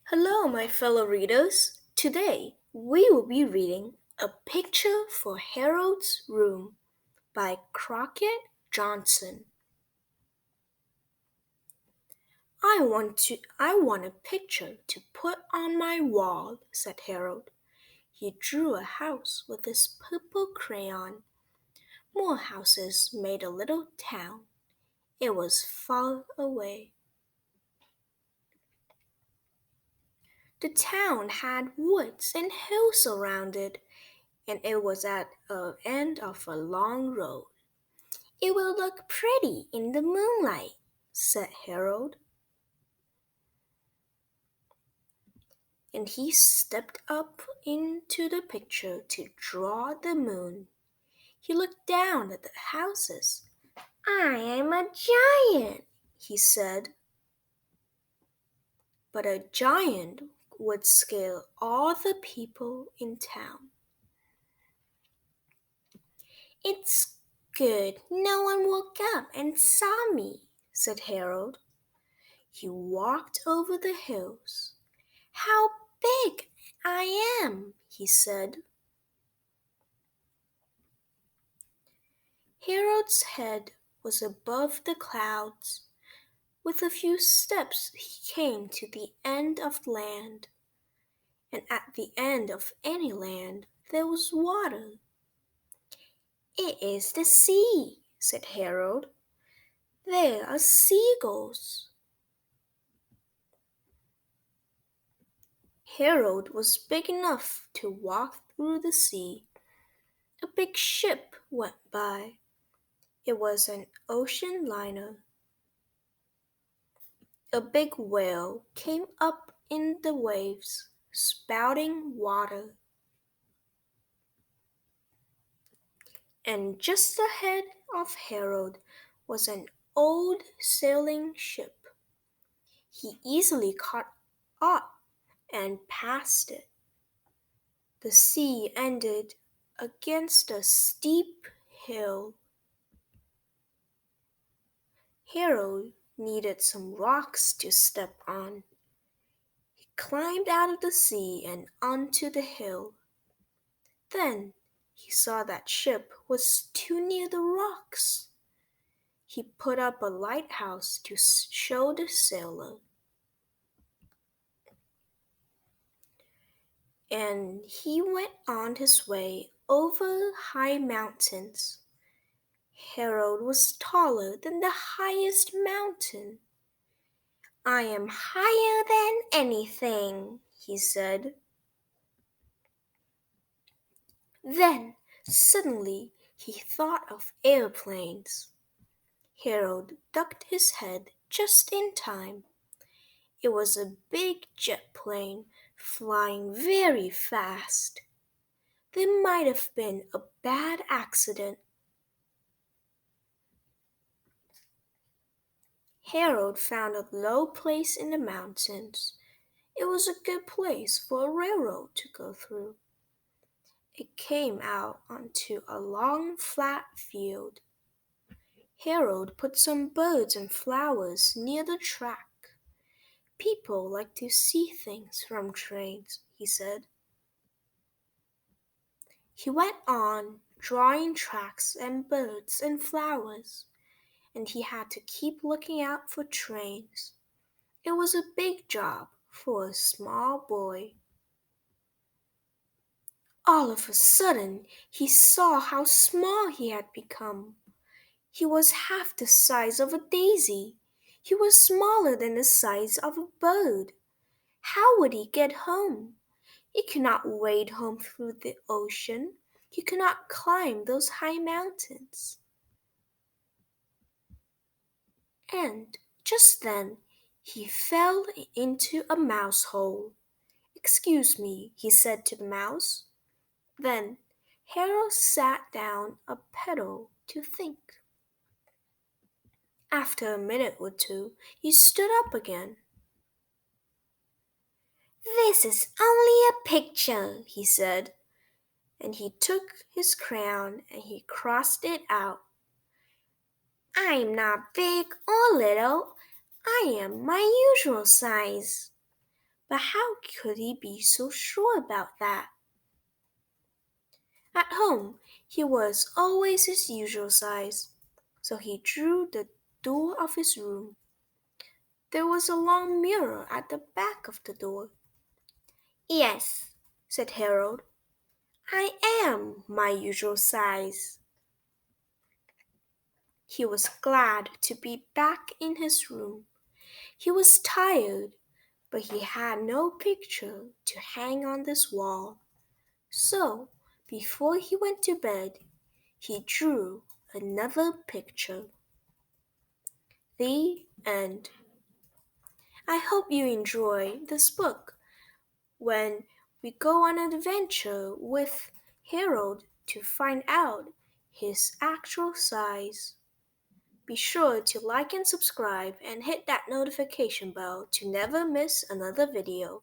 Hello, my fellow readers. Today we will be reading A Picture for Harold's Room by Crockett Johnson. I want a picture to put on my wall, said Harold. He drew a house with his purple crayon. More houses made a little town. It was far away. The town had woods and hills around it, and it was at the end of a long road. It will look pretty in the moonlight, said Harold, and he stepped up into the picture to draw the moon. He looked down at the houses. I am a giant, he said. But a giant would scare all the people in town. It's good no one woke up and saw me, said Harold. He walked over the hills. How big I am, he said. Harold's head was above the clouds. With a few steps he came to the end of land, and at the end of any land there was water. It is the sea, said Harold. There are seagulls. Harold was big enough to walk through the sea. A big ship went by. It was an ocean liner. A big whale came up in the waves, spouting water. And just ahead of Harold was an old sailing ship. He easily caught up and passed it. The sea ended against a steep hill. Harold needed some rocks to step on. He climbed out of the sea and onto the hill. Then he saw that ship was too near the rocks. He put up a lighthouse to show the sailor. And he went on his way over high mountains. Harold was taller than the highest mountain. I am higher than anything, he said. Then suddenly he thought of airplanes. Harold ducked his head just in time. It was a big jet plane flying very fast. There might have been a bad accident. Harold found a low place in the mountains. It was a good place for a railroad to go through. It came out onto a long flat field. Harold put some birds and flowers near the track. People like to see things from trains, he said. He went on, drawing tracks and birds and flowers, and he had to keep looking out for trains. It was a big job for a small boy. All of a sudden, he saw how small he had become. He was half the size of a daisy. He was smaller than the size of a bird. How would he get home? He could not wade home through the ocean. He could not climb those high mountains. And just then he fell into a mouse hole. Excuse me, he said to the mouse. Then Harold sat down a pedal to think. After a minute or two, he stood up again. This is only a picture, he said, and he took his crayon and he crossed it out. I'm not big or little. I am my usual size. But how could he be so sure about that? At home, he was always his usual size, so he drew the door of his room. There was a long mirror at the back of the door. Yes, said Harold, I am my usual size. He was glad to be back in his room. He was tired, but he had no picture to hang on this wall. So, before he went to bed, he drew another picture. The end. I hope you enjoy this book. When we go on an adventure with Harold to find out his actual size. Be sure to like and subscribe and hit that notification bell to never miss another video.